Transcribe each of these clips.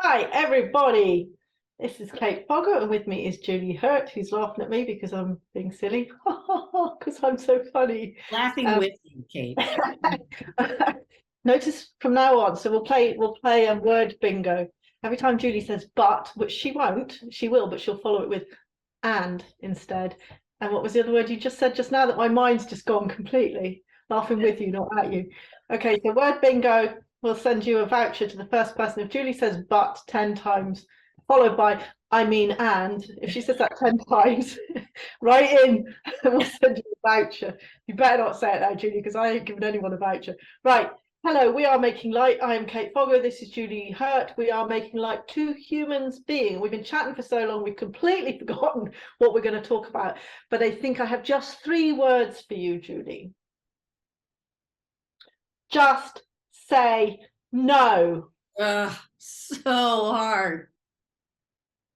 Hi, everybody. This is Kate Fogger, and with me is Julie Hurt, who's laughing at me because I'm being silly, because I'm so funny. Laughing with you, Kate. Notice from now on, so we'll play a word bingo. Every time Julie says "but," which she won't, she will, but she'll follow it with "and" instead. And what was the other word you just said just now that my mind's just gone completely? Laughing with you, not at you. Okay, so word bingo. We'll send you a voucher to the first person. If Julie says "but" 10 times, followed by "I mean and," if she says that 10 times, write in and we'll send you a voucher. You better not say it now, Julie, because I ain't giving anyone a voucher. Right. Hello, we are making light. I am Kate Fogger. This is Julie Hurt. We are making light, two humans being. We've been chatting for so long, we've completely forgotten what we're going to talk about. But I think I have just 3 words for you, Julie. Just say no. Ugh, so hard.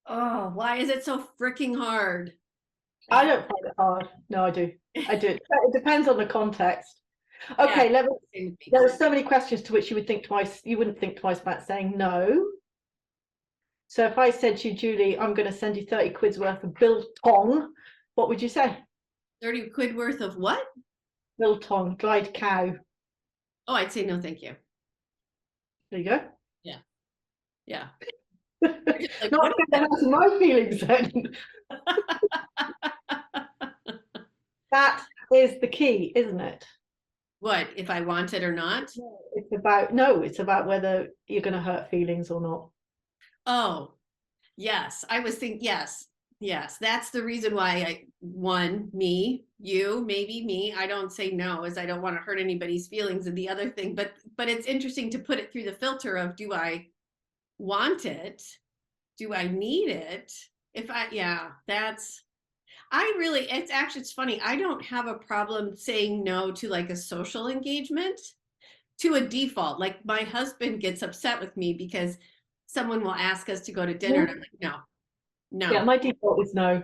Oh, why is it so freaking hard? I don't find it hard. No, I do. I do. It depends on the context. Okay, Yeah, there are so many questions to which you would think twice. You wouldn't think twice about saying no. So if I said to you, Julie, I'm going to send you 30 quid's worth of biltong, what would you say? 30 quid worth of what? Biltong, dried cow. Oh, I'd say no, thank you. There you go. Yeah. Yeah. Like, not going to my feelings then. That is the key, isn't it? What, if I want it or not? It's about whether you're going to hurt feelings or not. Oh, yes. I was thinking, yes. Yes, that's the reason why me, you, maybe me, I don't say no, is I don't want to hurt anybody's feelings. And the other thing, but it's interesting to put it through the filter of, do I want it? Do I need it? It's funny. I don't have a problem saying no to like a social engagement to a default. Like my husband gets upset with me because someone will ask us to go to dinner. And I'm like, no, Yeah, no. my default is no.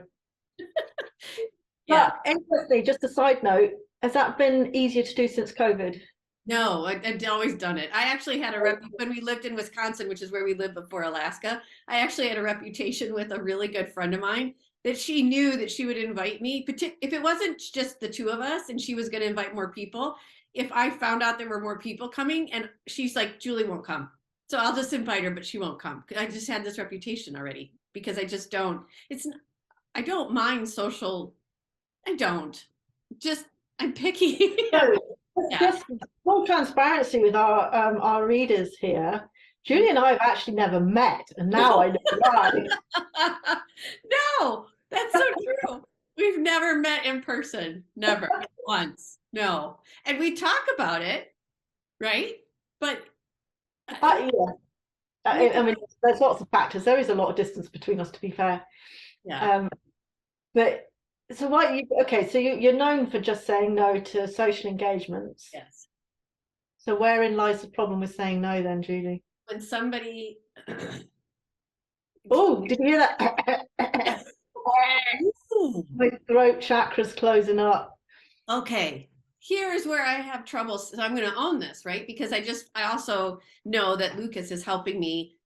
Yeah. But interestingly, just a side note, has that been easier to do since COVID? No, I'd always done it. I actually had when we lived in Wisconsin, which is where we lived before Alaska, I actually had a reputation with a really good friend of mine that she knew that she would invite me, if it wasn't just the two of us and she was going to invite more people, if I found out there were more people coming and she's like, Julie won't come. So I'll just invite her, but she won't come. I just had this reputation already because I just don't, I don't mind social. I don't just, I'm picky. So, Yeah. just full transparency with our readers here. Julie and I have actually never met, and now I know why. No, that's so true. We've never met in person. Never. Once. No. And we talk about it, right? But Yeah, I mean, there's lots of factors. There is a lot of distance between us, to be fair. yeah. But so what you okay? So you're known for just saying no to social engagements. Yes. So wherein lies the problem with saying no, then, Julie? When somebody Oh, did you hear that? My throat chakra's closing up. okay, here's where I have trouble. So I'm going to own this, right? Because I also know that Lucas is helping me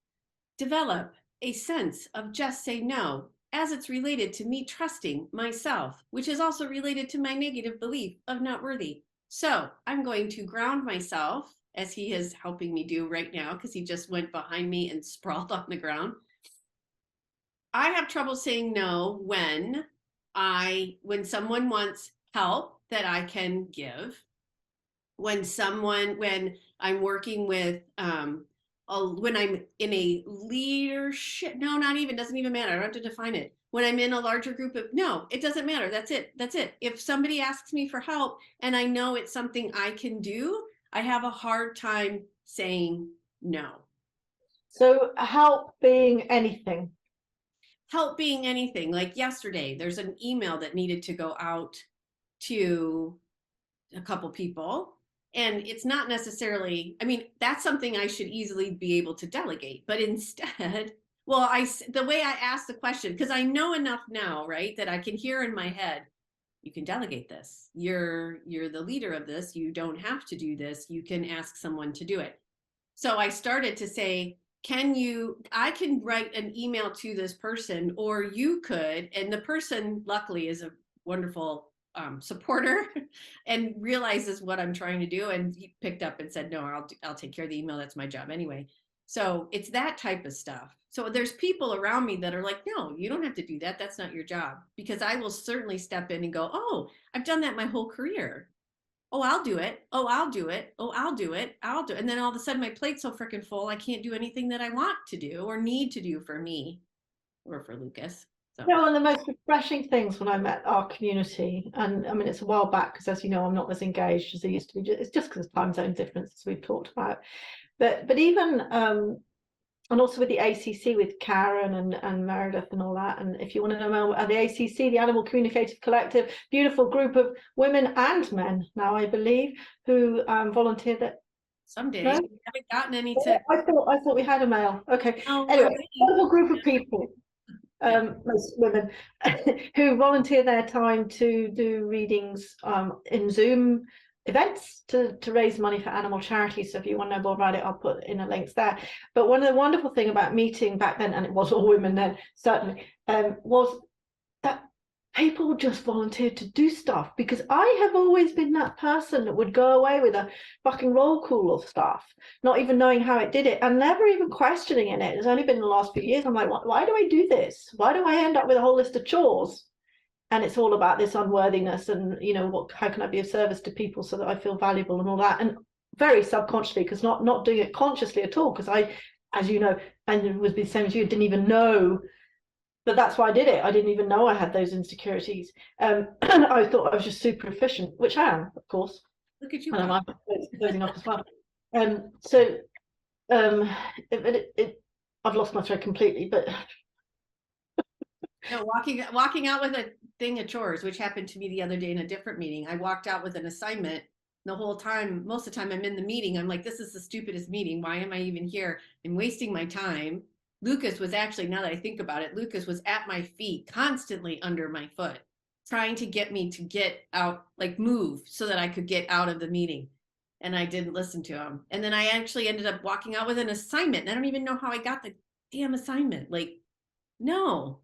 develop a sense of just say no as it's related to me trusting myself, which is also related to my negative belief of not worthy. So I'm going to ground myself as he is helping me do right now because he just went behind me and sprawled on the ground. I have trouble saying no when someone wants help that I can give, when I'm working with when I'm in a leadership, no, not even, doesn't even matter. I don't have to define it. When I'm in a larger group of, no, it doesn't matter. That's it. That's it. If somebody asks me for help and I know it's something I can do, I have a hard time saying no. So help being anything. Help being anything. Like yesterday, there's an email that needed to go out to a couple people. And it's not necessarily, I mean, that's something I should easily be able to delegate. But instead, the way I ask the question, because I know enough now, right, that I can hear in my head, you can delegate this. You're the leader of this. You don't have to do this. You can ask someone to do it. So I started to say, I can write an email to this person, or you could, and the person luckily is a wonderful supporter and realizes what I'm trying to do. And he picked up and said, no, I'll take care of the email. That's my job anyway. So it's that type of stuff. So there's people around me that are like, no, you don't have to do that. That's not your job. Because I will certainly step in and go, oh, I've done that my whole career. Oh, I'll do it. Oh, I'll do it. Oh, I'll do it. I'll do it. And then all of a sudden my plate's so freaking full, I can't do anything that I want to do or need to do for me or for Lucas. So One of the most refreshing things when I met our community, and I mean, it's a while back because, as you know, I'm not as engaged as I used to be. It's just because of time zone differences we've talked about. But even and also with the ACC with Karen and Meredith and all that. And if you want to know more, the ACC, the Animal Communicative Collective, beautiful group of women and men now, I believe, who volunteered that. some days No? we haven't gotten any to. I thought we had a male. Okay. Oh, Anyway, wonderful group of people, most women, who volunteer their time to do readings in Zoom events to raise money for animal charities. So if you want to know more about it, I'll put in the links there. But one of the wonderful thing about meeting back then, and it was all women then, certainly, was that people just volunteered to do stuff, because I have always been that person that would go away with a fucking roll call of stuff, not even knowing how it did it and never even questioning in it. It's only been the last few years I'm like, why do I do this? Why do I end up with a whole list of chores? And it's all about this unworthiness and, you know, how can I be of service to people so that I feel valuable and all that. And very subconsciously, because not doing it consciously at all, because I, as you know, and it was the same as you, didn't even know. But that's why I did it. I didn't even know I had those insecurities. And I thought I was just super efficient, which I am, of course. Look at you. And I'm closing up as well. So I've lost my thread completely, but no, walking out with a thing of chores, which happened to me the other day in a different meeting. I walked out with an assignment the whole time. Most of the time I'm in the meeting, I'm like, this is the stupidest meeting. Why am I even here? I'm wasting my time. Lucas was actually, now that I think about it, Lucas was at my feet, constantly under my foot, trying to get me to get out, like move so that I could get out of the meeting. And I didn't listen to him. And then I actually ended up walking out with an assignment. And I don't even know how I got the damn assignment. Like, no.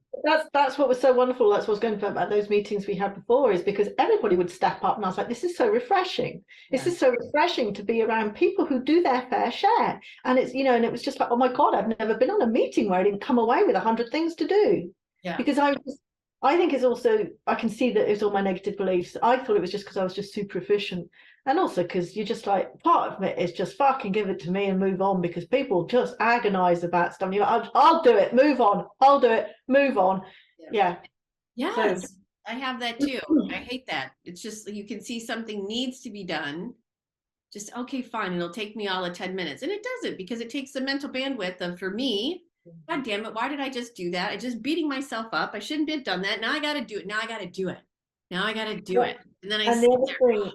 that's what was so wonderful. That's what I was going to about those meetings we had before, is because everybody would step up, and I was like, this is so refreshing. This is so refreshing to be around people who do their fair share. And it's, you know, and it was just like, oh my God, I've never been on a meeting where I didn't come away with 100 things to do. Yeah. Because I think it's also, I can see that it's all my negative beliefs. I thought it was just because I was just super efficient. And also because you're just like, part of it is just fucking give it to me and move on, because people just agonize about stuff. And you're like, I'll do it, move on. I'll do it, move on. Yeah. Yes, so, I have that too. I hate that. It's just, you can see something needs to be done. Just, okay, fine. It'll take me all of 10 minutes. And it doesn't, because it takes the mental bandwidth of, for me, God damn it, why did I just do that? I just beating myself up. I shouldn't have done that. Now I got to do it. Now I got to do it. Now I got to do it. And then I sit there.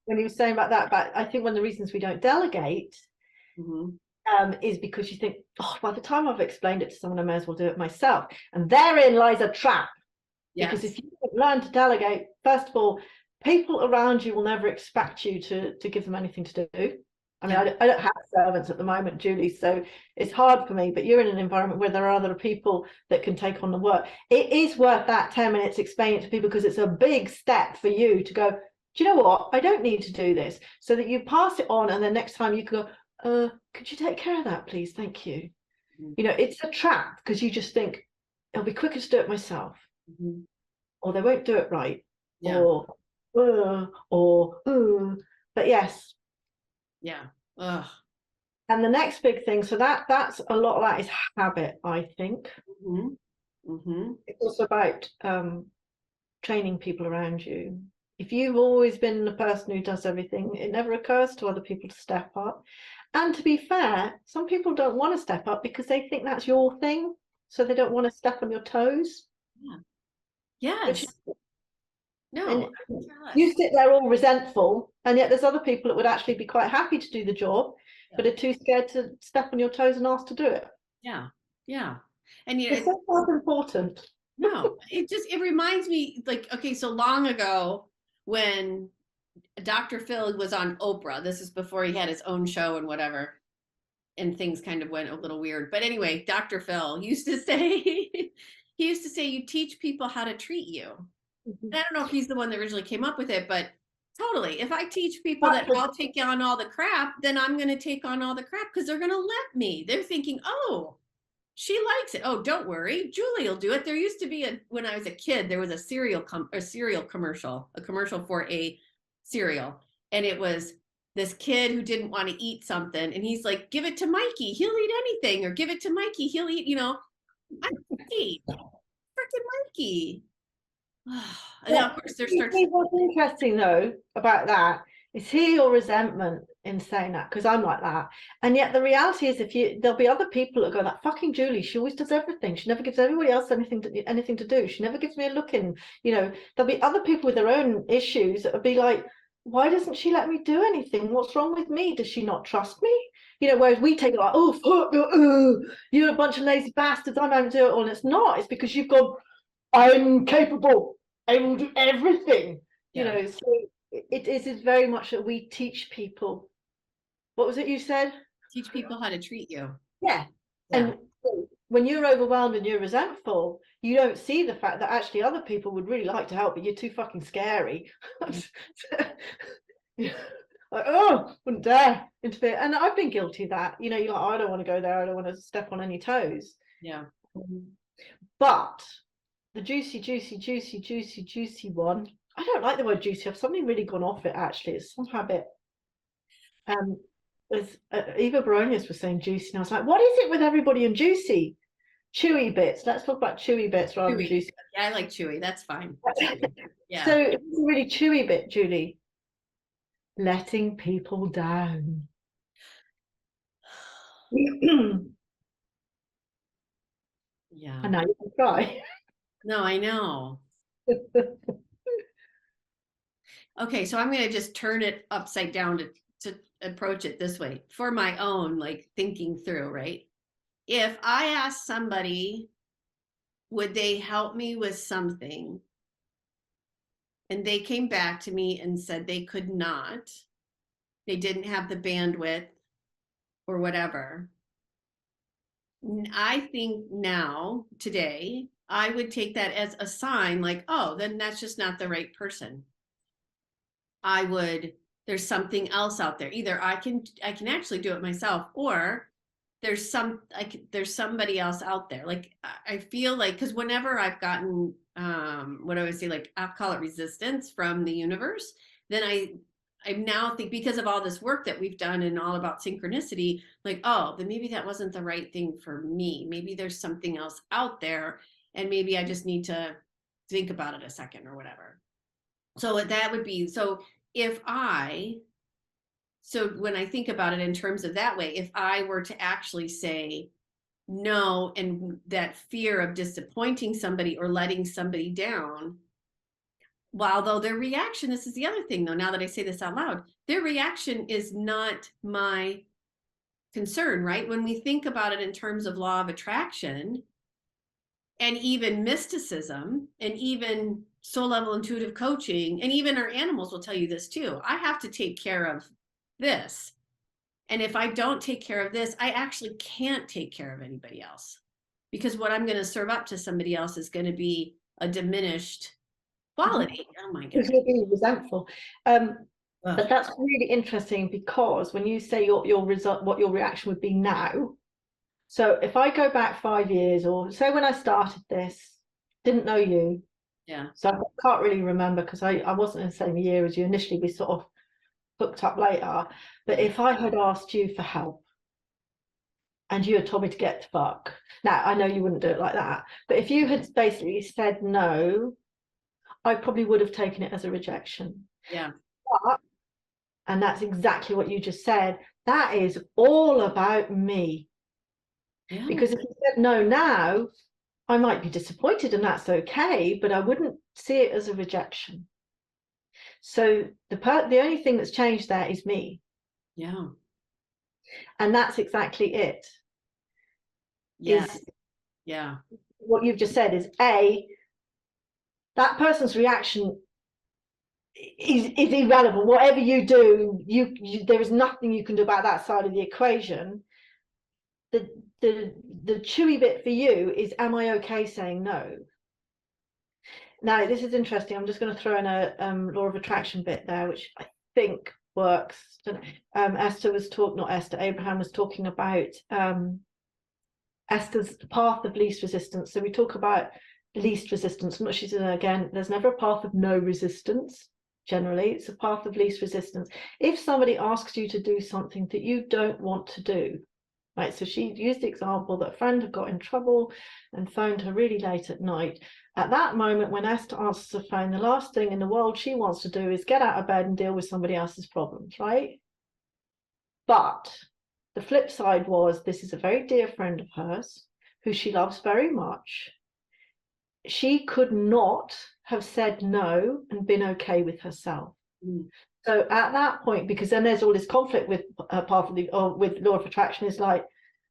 When you were saying about that, but I think one of the reasons we don't delegate is because you think, oh, by the time I've explained it to someone, I may as well do it myself. And therein lies a trap. Yes. Because if you don't learn to delegate, first of all, people around you will never expect you to give them anything to do. I mean, I don't have servants at the moment, Julie, so it's hard for me, but you're in an environment where there are other people that can take on the work. It is worth that 10 minutes explaining it to people, because it's a big step for you to go, do you know what? I don't need to do this, so that you pass it on. And the next time you can go, could you take care of that, please? Thank you. You know, it's a trap, because you just think it'll be quicker to do it myself, or they won't do it right, but yes. Yeah. Ugh. And the next big thing, so that's a lot of that is habit, I think. It's also about training people around you. If you've always been the person who does everything, it never occurs to other people to step up. And to be fair, some people don't want to step up because they think that's your thing, so they don't want to step on your toes. Yes. No, you sit there all resentful, and yet there's other people that would actually be quite happy to do the job, but are too scared to step on your toes and ask to do it. Yeah. And it's so important. No, it reminds me, like, okay, so long ago when Dr. Phil was on Oprah, this is before he had his own show and whatever, and things kind of went a little weird. But anyway, Dr. Phil used to say, he used to say, you teach people how to treat you. And I don't know if he's the one that originally came up with it, but totally. If I teach people that I'll take on all the crap, then I'm going to take on all the crap because they're going to let me. They're thinking, oh, she likes it. Oh, don't worry, Julie will do it. There used to be when I was a kid, there was a cereal commercial, a commercial for a cereal, and it was this kid who didn't want to eat something, and he's like, "Give it to Mikey, he'll eat anything," or "Give it to Mikey, he'll eat." I'm Mikey, freaking Mikey. And then of course there starts. What's interesting though about that is hear your resentment in saying that, because I'm like that, and yet the reality is there'll be other people that go, that fucking Julie, she always does everything, she never gives everybody else anything to do, she never gives me a look in, there'll be other people with their own issues that will be like, why doesn't she let me do anything? What's wrong with me? Does she not trust me? Whereas we take it like, oh fuck, you're a bunch of lazy bastards, I'm having to do it all. And it's not, it's because you've gone, I'm capable, I will do everything. So it is very much that we teach people. What was it you said? Teach people how to treat you. Yeah. And when you're overwhelmed and you're resentful, you don't see the fact that actually other people would really like to help, but you're too fucking scary. Like, oh, wouldn't dare interfere. And I've been guilty of that. You're like, oh, I don't want to go there, I don't want to step on any toes. Yeah. But the juicy one, I don't like the word juicy. I've something really gone off it, actually. It's somehow a bit Eva Baronius was saying juicy, and I was like, what is it with everybody and juicy? Chewy bits. Let's talk about chewy bits rather than juicy. Yeah, I like chewy. That's fine. Yeah. So it's a really chewy bit, Julie. Letting people down. Yeah. And now you can cry. No, I know. Okay, so I'm going to just turn it upside down to approach it this way for my own thinking through, right? If I asked somebody, would they help me with something? And they came back to me and said they could not. They didn't have the bandwidth or whatever. I think now, today, I would take that as a sign oh, then that's just not the right person. There's something else out there. Either I can actually do it myself, or there's somebody else out there. I feel because whenever I've gotten what I would say, I'll call it resistance from the universe, then I now think, because of all this work that we've done and all about synchronicity, oh, then maybe that wasn't the right thing for me. Maybe there's something else out there, and maybe I just need to think about it a second or whatever. So that would be, so when I think about it in terms of that way, if I were to actually say no, and that fear of disappointing somebody or letting somebody down, while though their reaction, this is the other thing though, now that I say this out loud, their reaction is not my concern, right? When we think about it in terms of law of attraction and even mysticism and even soul level intuitive coaching, and even our animals will tell you this too, I have to take care of this. And if I don't take care of this, I actually can't take care of anybody else, because what I'm going to serve up to somebody else is going to be a diminished quality. Oh my goodness. You'll be resentful. But that's really interesting, because when you say your result, what your reaction would be now. So if I go back 5 years, or say when I started this, didn't know you. Yeah. So I can't really remember, because I wasn't in the same year as you initially. We sort of hooked up later. But if I had asked you for help and you had told me to get to fuck, now I know you wouldn't do it like that, but if you had basically said no, I probably would have taken it as a rejection. Yeah. And that's exactly what you just said. That is all about me. Yeah. Because if you said no now, I might be disappointed, and that's okay, but I wouldn't see it as a rejection. So the only thing that's changed there is me. Yeah. And that's exactly it. Yeah. Yeah. What you've just said is that person's reaction is irrelevant. Whatever you do, there is nothing you can do about that side of the equation. the chewy bit for you is, am I okay saying no? Now, this is interesting. I'm just going to throw in a law of attraction bit there, which I think works. Esther was talking, not Esther, Abraham was talking about Esther's path of least resistance. So we talk about least resistance. Much she said again, there's never a path of no resistance. Generally, it's a path of least resistance. If somebody asks you to do something that you don't want to do, right? So she used the example that a friend had got in trouble and phoned her really late at night. At that moment, when Esther answers the phone, the last thing in the world she wants to do is get out of bed and deal with somebody else's problems, right? But the flip side was, this is a very dear friend of hers who she loves very much. She could not have said no and been okay with herself. So at that point, because then there's all this conflict with path of the, or with law of attraction, is like,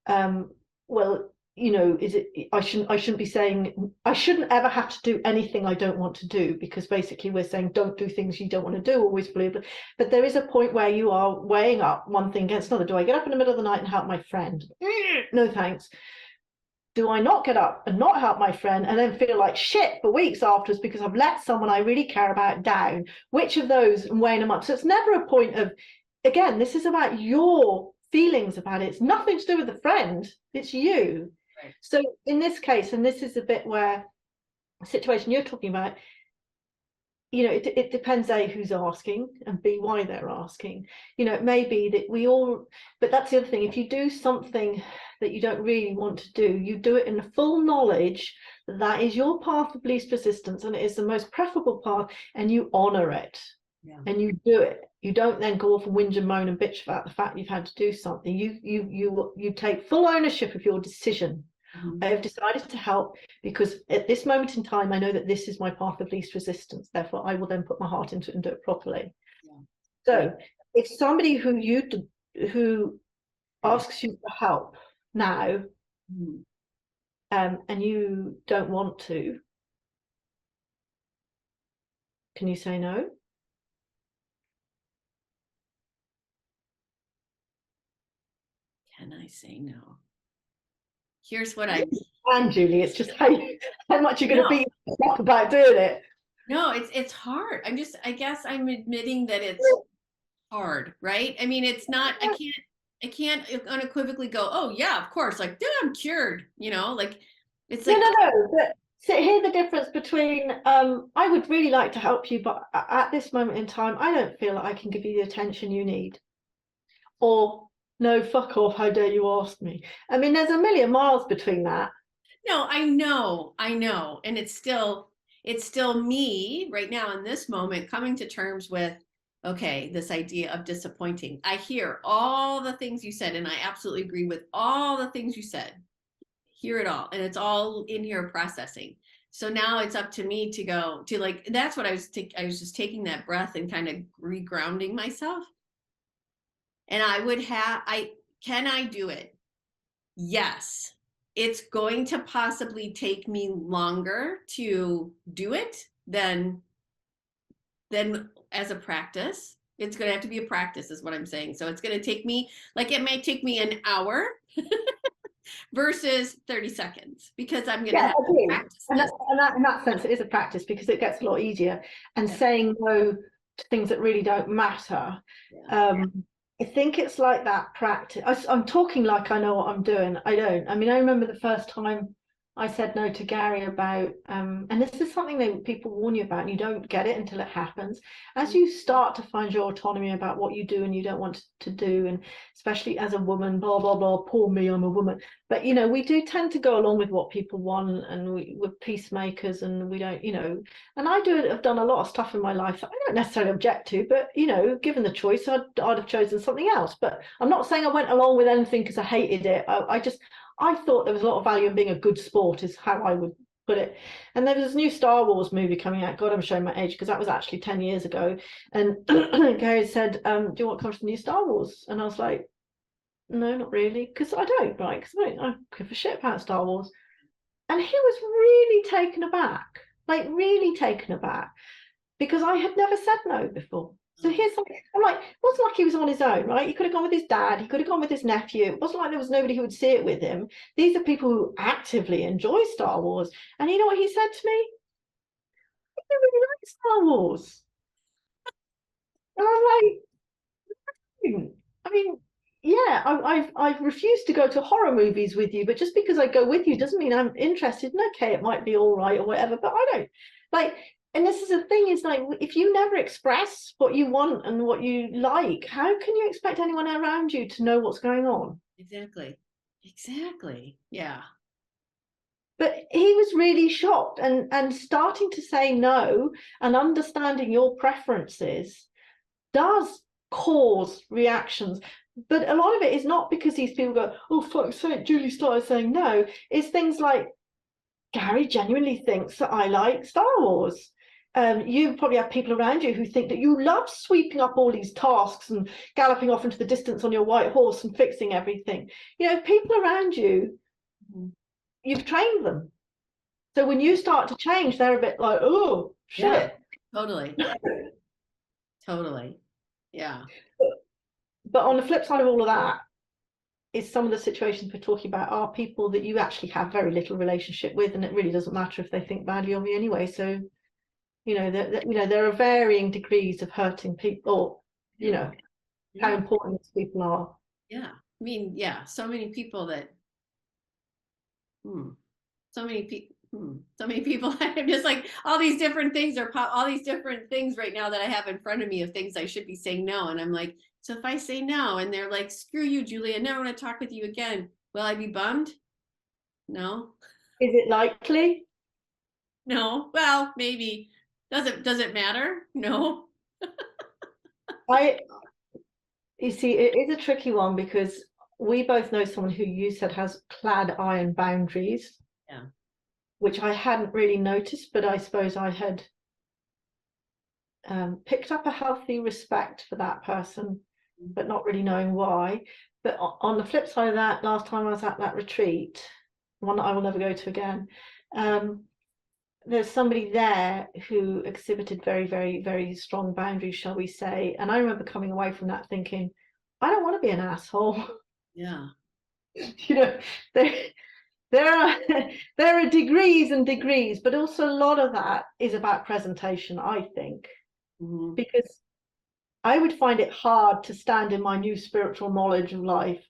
well, you know, is it, I shouldn't be saying, I shouldn't ever have to do anything I don't want to do, because basically we're saying don't do things you don't want to do, always believe. But there is a point where you are weighing up one thing against another. Do I get up in the middle of the night and help my friend? No thanks. Do I not get up and not help my friend and then feel like shit for weeks afterwards because I've let someone I really care about down? Which of those, and weighing them up? So it's never a point of, again, this is about your feelings about it. It's nothing to do with the friend, it's you. Right. So in this case, and this is a bit where the situation you're talking about, you know, it depends, A, who's asking, and B, why they're asking. You know, it may be that we all, but that's the other thing. If you do something that you don't really want to do, you do it in the full knowledge that that is your path of least resistance and it is the most preferable path, and you honor it. Yeah. And you do it. You don't then go off and whinge and moan and bitch about the fact you've had to do something. You take full ownership of your decision. I have decided to help because at this moment in time, I know that this is my path of least resistance. Therefore, I will then put my heart into it and do it properly. Yeah. So if somebody who asks you for help now, and you don't want to, can you say no? Can I say no? Here's what I and Julie, it's just how much you're going to be about doing it. No, it's hard. I guess I'm admitting that it's hard, right? I mean, it's not, I can't unequivocally go, oh yeah, of course, like, then I'm cured, you know, like, it's like. No, but so here's the difference between, I would really like to help you, but at this moment in time, I don't feel like I can give you the attention you need. Or, no, fuck off, how dare you ask me? I mean, there's a million miles between that. No, I know. And it's still me right now in this moment coming to terms with, okay, this idea of disappointing. I hear all the things you said, and I absolutely agree with all the things you said. Hear it all, and it's all in here processing. So now it's up to me to go to, like, that's what I was just taking that breath and kind of regrounding myself. And can I do it? Yes. It's going to possibly take me longer to do it than as a practice. It's going to have to be a practice is what I'm saying. So it's going to take me, like, it may take me an hour versus 30 seconds because I'm going to have to practice this. And in that sense, it is a practice because it gets a lot easier. And saying no to things that really don't matter. Yeah. I think it's like that practice. I'm talking like I know what I'm doing. I don't. I mean, I remember the first time I said no to Gary about, and this is something that people warn you about, and you don't get it until it happens. As you start to find your autonomy about what you do and you don't want to do, and especially as a woman, blah, blah, blah, poor me, I'm a woman. But, you know, we do tend to go along with what people want, and we're peacemakers, and we don't, you know, and I've done a lot of stuff in my life that I don't necessarily object to, but, you know, given the choice, I'd have chosen something else. But I'm not saying I went along with anything because I hated it. I thought there was a lot of value in being a good sport is how I would put it. And there was this new Star Wars movie coming out. God, I'm showing my age because that was actually 10 years ago. And Gary said, do you want to come to the new Star Wars? And I was like, no, not really. Because I don't, right? Because I don't give a shit about Star Wars. And he was really taken aback, like really taken aback, because I had never said no before. So here's something, I'm like, it wasn't like he was on his own, right? He could have gone with his dad, he could have gone with his nephew. It wasn't like there was nobody who would see it with him. These are people who actively enjoy Star Wars. And you know what he said to me? I don't really like Star Wars. And I'm like, I mean, yeah, I've refused to go to horror movies with you, but just because I go with you doesn't mean I'm interested. And okay, it might be all right or whatever, but I don't like. And this is the thing: is like if you never express what you want and what you like, how can you expect anyone around you to know what's going on? Exactly. Exactly. Yeah. But he was really shocked and starting to say no and understanding your preferences does cause reactions. But a lot of it is not because these people go, oh, fuck's sake, Julie started saying no. It's things like, Gary genuinely thinks that I like Star Wars. You probably have people around you who think that you love sweeping up all these tasks and galloping off into the distance on your white horse and fixing everything. You know, people around you, you've trained them. So when you start to change, they're a bit like, oh, shit. Yeah, totally. Totally. Yeah. But on the flip side of all of that, is some of the situations we're talking about are people that you actually have very little relationship with, and it really doesn't matter if they think badly of you anyway. So, you know, there are varying degrees of hurting people, or, you know, how important these people are. Yeah. I mean, yeah, so many people that, so many people. So many people. I'm just like all these different things all these different things right now that I have in front of me of things I should be saying no, and I'm like, so if I say no, and they're like, screw you, Julie, I never want to talk with you again, will I be bummed? No. Is it likely? No. Well, maybe. Does it matter? No. You see, it is a tricky one because we both know someone who you said has clad iron boundaries. Yeah. Which I hadn't really noticed, but I suppose I had picked up a healthy respect for that person, but not really knowing why. But on the flip side of that, last time I was at that retreat, one that I will never go to again, there's somebody there who exhibited very, very, very strong boundaries, shall we say. And I remember coming away from that thinking, I don't want to be an asshole. Yeah. You know, there are degrees and degrees, but also a lot of that is about presentation, I think, because I would find it hard to stand in my new spiritual knowledge of life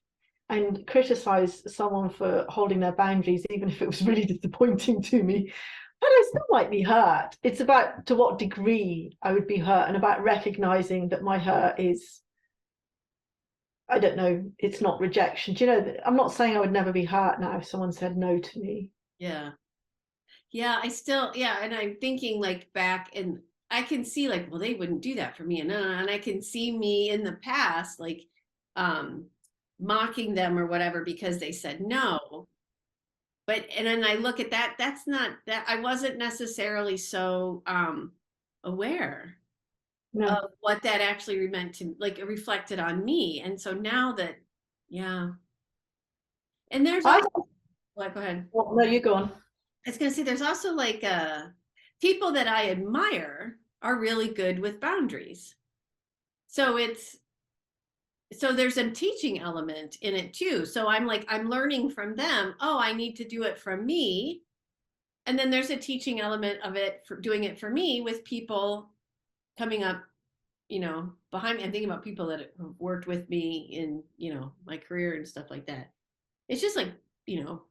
and criticize someone for holding their boundaries, even if it was really disappointing to me. But I still might be hurt. It's about to what degree I would be hurt, and about recognizing that my hurt is, I don't know, it's not rejection. Do you know, I'm not saying I would never be hurt now if someone said no to me. Yeah. Yeah, and I'm thinking like back, and I can see like, well, they wouldn't do that for me. And I can see me in the past, like mocking them or whatever because they said no. But and then I look at that, that's not that I wasn't necessarily so aware of what that actually meant to, like, it reflected on me. And so now that, yeah. And there's also, go ahead. Well, no, you go on. I was gonna say there's also like people that I admire are really good with boundaries. So there's a teaching element in it too. So I'm learning from them. Oh, I need to do it from me. And then there's a teaching element of it for doing it for me with people coming up, behind me. I'm thinking about people that have worked with me in, my career and stuff like that. It's just like,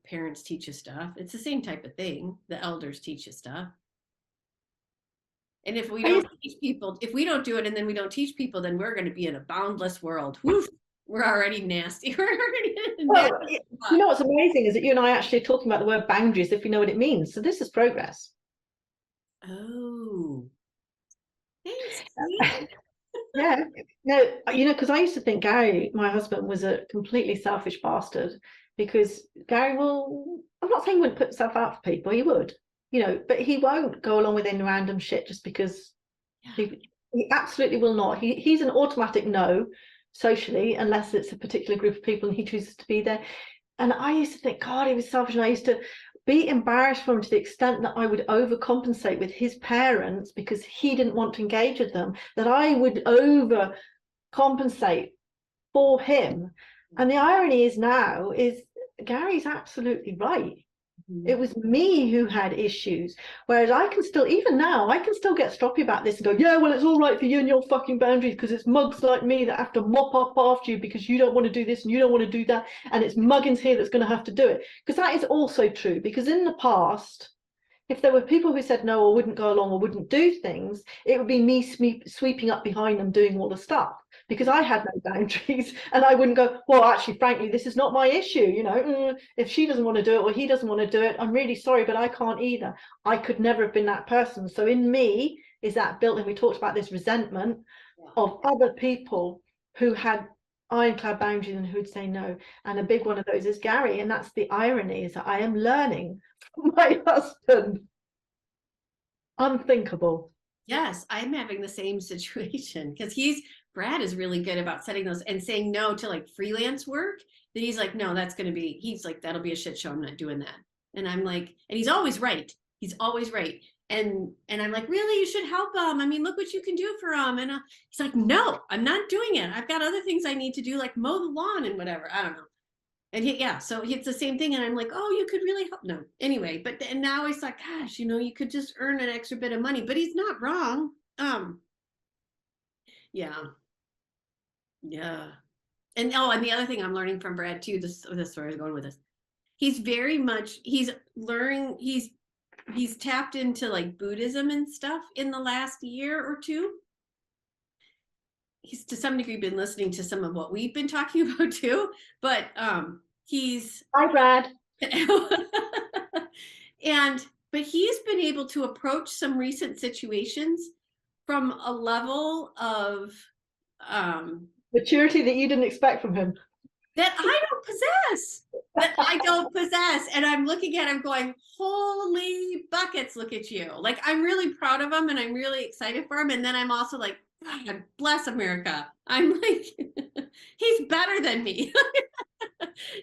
parents teach you stuff. It's the same type of thing. The elders teach you stuff. And if we don't teach people, if we don't do it and then we don't teach people, then we're going to be in a boundless world. Woof, we're already nasty. We're already well, you know what's amazing is that you and I actually are talking about the word boundaries if we know what it means. So this is progress. Oh, thanks. Yeah, no, because I used to think Gary, my husband, was a completely selfish bastard, because Gary I'm not saying he wouldn't put himself out for people, he would, but he won't go along with any random shit just because he absolutely will not. He's an automatic no socially, unless it's a particular group of people and he chooses to be there. And I used to think, God, he was selfish. And I used to be embarrassed for him to the extent that I would overcompensate with his parents because he didn't want to engage with them, that I would overcompensate for him. And the irony is now is Gary's absolutely right. It was me who had issues. Whereas I can still, even now, I can still get stroppy about this and go, yeah, well, it's all right for you and your fucking boundaries because it's mugs like me that have to mop up after you because you don't want to do this and you don't want to do that. And it's muggins here that's going to have to do it. Because that is also true. Because in the past, if there were people who said no or wouldn't go along or wouldn't do things, it would be me sweeping up behind them doing all the stuff because I had no boundaries and I wouldn't go, well, actually, frankly, this is not my issue. You know, if she doesn't want to do it or he doesn't want to do it, I'm really sorry, but I can't either. I could never have been that person. So in me is that built, and we talked about this resentment of other people who had ironclad boundaries and who'd say no. And a big one of those is Gary. And that's the irony, is that I am learning from my husband. Unthinkable. Yes, I'm having the same situation because Brad is really good about setting those and saying no to like freelance work. That he's like, no, he's like, that'll be a shit show. I'm not doing that. And I'm like, and he's always right. He's always right. And I'm like, really, you should help him. I mean, look what you can do for him. And he's like, no, I'm not doing it. I've got other things I need to do, like mow the lawn and whatever. I don't know. And so it's the same thing. And I'm like, oh, you could really help. No, anyway, and now he's like, gosh, you could just earn an extra bit of money, but he's not wrong. Yeah. And the other thing I'm learning from Brad too, this is where I was going with this. He's learning, he's tapped into like Buddhism and stuff in the last year or two. He's to some degree been listening to some of what we've been talking about too, but Hi, Brad. But he's been able to approach some recent situations from a level of maturity that you didn't expect from him. That I don't possess. And I'm looking at him going, holy buckets, look at you. Like, I'm really proud of him and I'm really excited for him. And then I'm also like, God bless America. I'm like, he's better than me.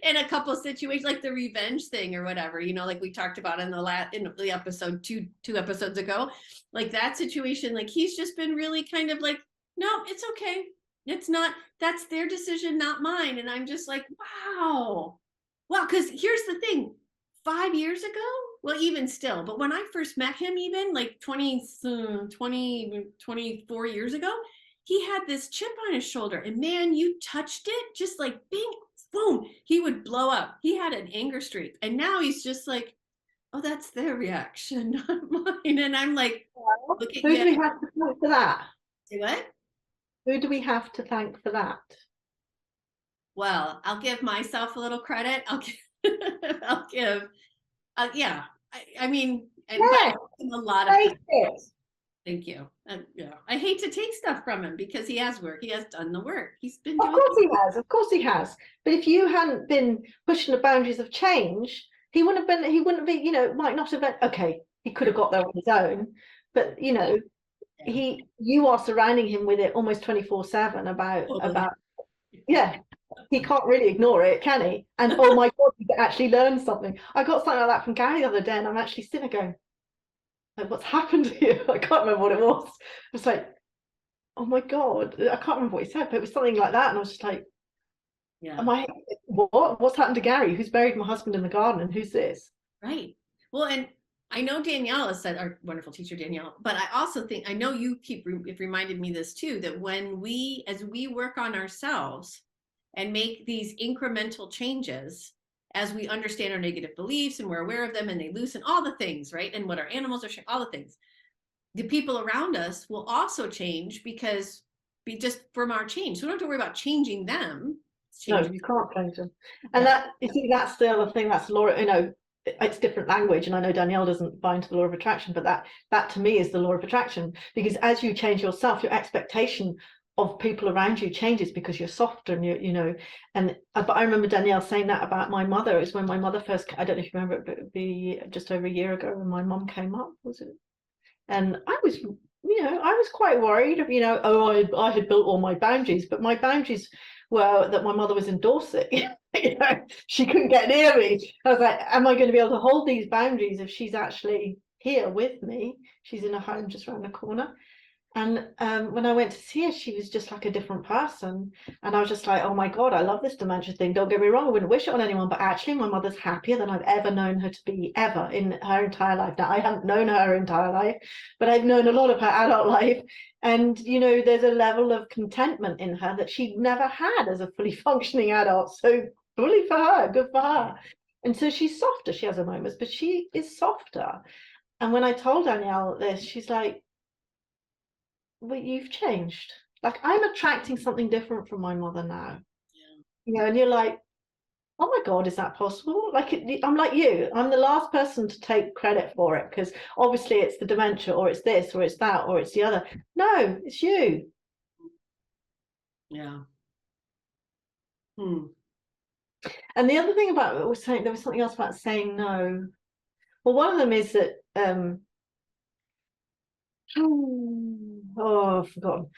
In a couple of situations, like the revenge thing or whatever, like we talked about in the episode two episodes ago, like that situation, like he's just been really kind of like, no, it's okay. It's not, that's their decision, not mine. And I'm just like, wow. Because here's the thing, 5 years ago, well, even still, but when I first met him, even like 24 years ago, he had this chip on his shoulder and man, you touched it, just like bing, boom, he would blow up. He had an anger streak. And now he's just like, oh, that's their reaction, not mine. And I'm like, who do we have to thank for that? Say what? Who do we have to thank for that? Well, I'll give myself a little credit. I mean, a lot of thank you. I hate to take stuff from him because he has work. He has done the work. He's been doing. Of course he has. But if you hadn't been pushing the boundaries of change, he wouldn't be, might not have been, okay, he could have got there on his own, but you are surrounding him with it almost 24/7 about he can't really ignore it, can he? And oh my God, he actually learned something. I got something like that from Gary the other day and I'm actually sitting there going, like, what's happened here? I can't remember what it was. It was like, oh my God, I can't remember what he said, but it was something like that. And I was just like, what's happened to Gary? Who's buried my husband in the garden? And who's this? Right. Well, and I know Danielle has said, our wonderful teacher, Danielle, but I also think, I know you it reminded me this too, that as we work on ourselves and make these incremental changes, as we understand our negative beliefs and we're aware of them and they loosen all the things, right? And what our animals are, all the things, the people around us will also change because just from our change. So we don't have to worry about changing them. No, you can't change them. And that's the other thing, that's law, it's different language. And I know Danielle doesn't buy into the law of attraction, but that to me is the law of attraction, because as you change yourself, your expectation of people around you changes because you're softer and but I remember Danielle saying that about my mother. It was when my mother first, I don't know if you remember, but it would be just over a year ago when my mom came up, was it? And I was, I was quite worried, I had built all my boundaries, but my boundaries were that my mother was endorsing. You know, she couldn't get near me. I was like, am I going to be able to hold these boundaries if she's actually here with me? She's in a home just around the corner. And when I went to see her, she was just like a different person. And I was just like, oh my God, I love this dementia thing. Don't get me wrong, I wouldn't wish it on anyone. But actually, my mother's happier than I've ever known her to be ever in her entire life. Now, I haven't known her entire life, but I've known a lot of her adult life. And, you know, there's a level of contentment in her that she never had as a fully functioning adult. So bully for her, good for her. And so she's softer. She has her moments, but she is softer. And when I told Danielle this, she's like, well, you've changed. Like, I'm attracting something different from my mother now. Yeah. You know, and you're like, oh my God, is that possible? Like, I'm like you. I'm the last person to take credit for it, because obviously it's the dementia, or it's this, or it's that, or it's the other. No, it's you. Yeah. Hmm. And the other thing about it was saying, there was something else about saying no. Well, one of them is that oh, I've forgotten.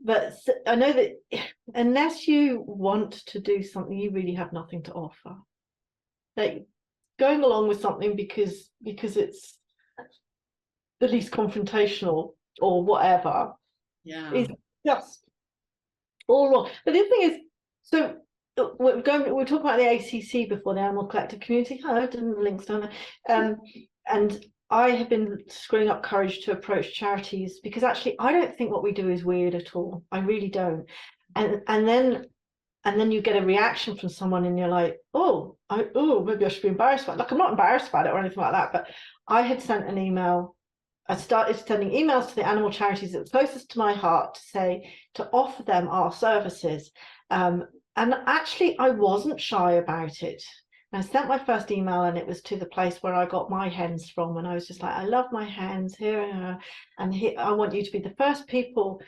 But I know that unless you want to do something, you really have nothing to offer. Like, going along with something because it's the least confrontational or whatever Yeah. is just all wrong. But the thing is, so we're talking about the ACC before, the Animal Collective Community. I didn't links down there. And I have been screwing up courage to approach charities, because actually I don't think what we do is weird at all. I really don't. And then you get a reaction from someone and you're like, oh, maybe I should be embarrassed about it. Like, I'm not embarrassed about it or anything like that, but I had sent an email. I started sending emails to the animal charities that were closest to my heart to offer them our services. And actually, I wasn't shy about it. I sent my first email, and it was to the place where I got my hens from. And I was just like, I love my hens here, and here, I want you to be the first people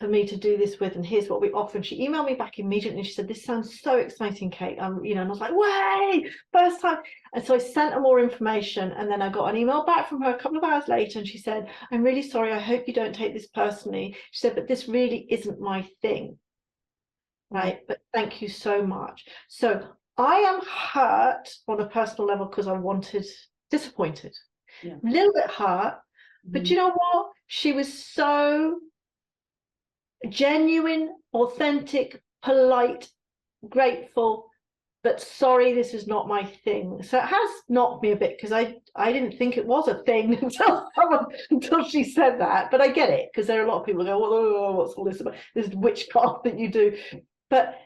for me to do this with, and here's what we offer. And she emailed me back immediately. She said, this sounds so exciting, Kate. You know, and I was like, way, first time. And so I sent her more information, and then I got an email back from her a couple of hours later, and she said, I'm really sorry, I hope you don't take this personally. She said, but this really isn't my thing, right? But thank you so much. So I am hurt on a personal level because I wanted, disappointed, Yeah. a little bit hurt. But you know what? She was so genuine, authentic, polite, grateful, but sorry, this is not my thing. So it has knocked me a bit, because I didn't think it was a thing until she said that. But I get it, because there are a lot of people who go, well, what's all this about? This witchcraft that you do. But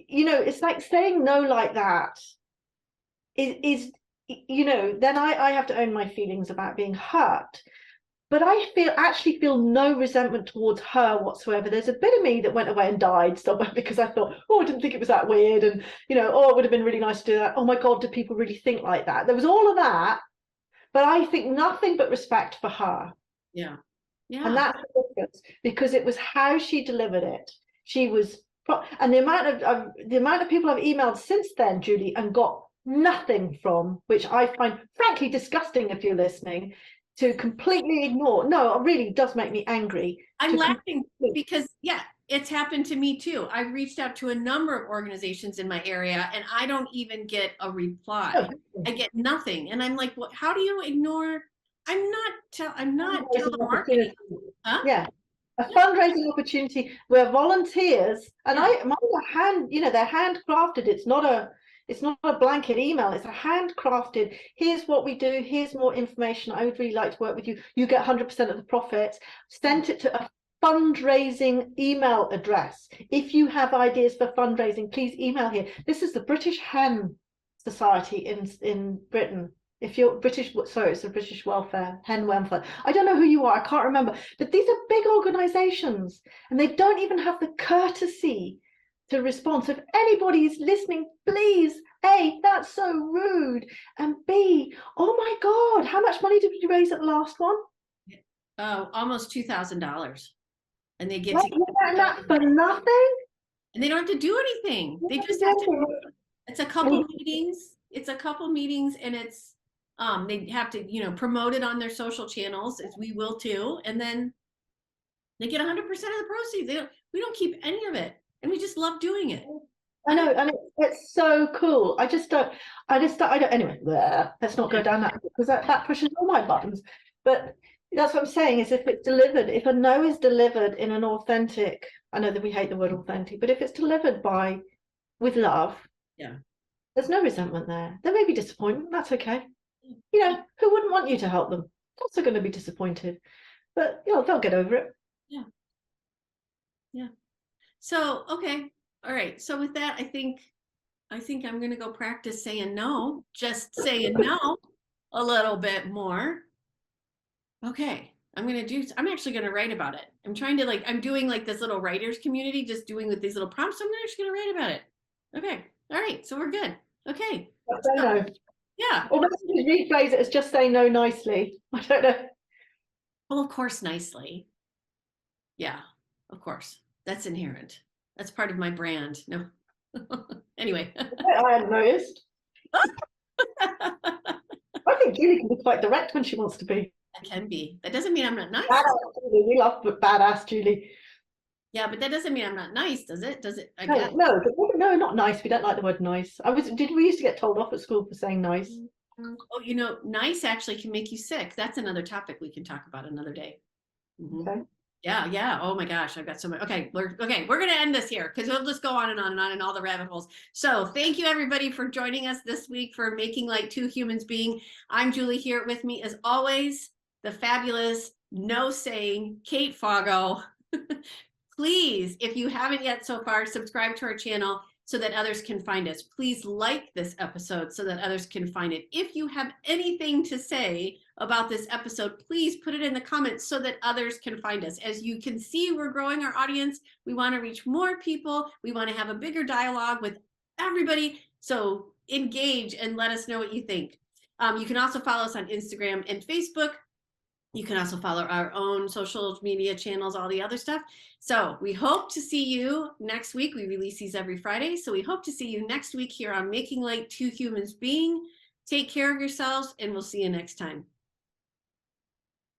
you know, it's like saying no like that is you know, then I have to own my feelings about being hurt. But I actually feel no resentment towards her whatsoever. There's a bit of me that went away and died somewhere, because I thought, oh, I didn't think it was that weird. And, you know, oh, it would have been really nice to do that. Oh my God, do people really think like that? There was all of that. But I think nothing but respect for her. Yeah. Yeah. And that's the difference, because it was how she delivered it. She was, and the amount of people I've emailed since then, Julie, and got nothing from, which I find frankly disgusting if you're listening, to completely ignore. No, it really does make me angry. I'm laughing because, yeah, it's happened to me too. I've reached out to a number of organizations in my area, and I don't even get a reply. I get nothing. And I'm like, well, how do you ignore? I'm not telemarketing. Huh? Yeah. A fundraising opportunity where volunteers, and they're handcrafted. It's not a blanket email. It's a handcrafted. Here's what we do. Here's more information. I would really like to work with you. You get 100% of the profits. Sent it to a fundraising email address. If you have ideas for fundraising, please email here. This is the British Hen Society in Britain. If you're British, sorry, it's a British hen welfare. I don't know who you are, I can't remember, but these are big organizations, and they don't even have the courtesy to respond. So if anybody is listening, please, A, that's so rude, and B, oh my God, how much money did you raise at the last one? Oh, almost $2,000. And they get that for nothing? And they don't have to do anything. They just have to, it's a couple meetings. It's a couple meetings, and it's they have to, you know, promote it on their social channels, as we will too, and then they get 100% of the proceeds. We don't keep any of it. and we just love doing it. I know, and it's so cool. I don't, anyway, let's not go down that, because that pushes all my buttons. But that's what I'm saying, is if it's delivered, if a no is delivered in an authentic, I know that we hate the word authentic, but if it's delivered with love, Yeah. there's no resentment there. There may be disappointment, that's okay. You know, who wouldn't want you to help them? Also going to be disappointed, but you know, they'll get over it. Yeah. So, okay. All right. So with that, I think I'm going to go practice saying no, just saying no a little bit more. Okay. I'm actually going to write about it. I'm doing like this little writers community, just doing with these little prompts. I'm actually going to write about it. Okay. All right. So we're good. Okay. I don't know. Yeah. Or maybe rephrase it as just say no nicely. I don't know. Well, of course, nicely. Yeah, of course. That's inherent. That's part of my brand. No. Anyway. I hadn't noticed. I think Julie can be quite direct when she wants to be. That can be. That doesn't mean I'm not nice. Badass Julie. We love badass Julie. Yeah, but that doesn't mean I'm not nice, does it? Does it? I No, guess. no, not nice. We don't like the word nice. We used to get told off at school for saying nice? Oh, you know, nice actually can make you sick. That's another topic we can talk about another day. Mm-hmm. Okay. Yeah, yeah. Oh my gosh, I've got so much. Okay, we're gonna end this here because we'll just go on and on and on in all the rabbit holes. So thank you everybody for joining us this week for Making Like Two Humans Being. I'm Julie, here with me as always, the fabulous, no saying Kate Foggo. Please, if you haven't yet so far, subscribe to our channel so that others can find us. Please like this episode so that others can find it. If you have anything to say about this episode, please put it in the comments so that others can find us. As you can see, we're growing our audience. We want to reach more people. We want to have a bigger dialogue with everybody. So engage and let us know what you think. You can also follow us on Instagram and Facebook. You can also follow our own social media channels, all the other stuff. So we hope to see you next week. We release these every Friday. So we hope to see you next week here on Making Like Two Humans Being. Take care of yourselves, and we'll see you next time.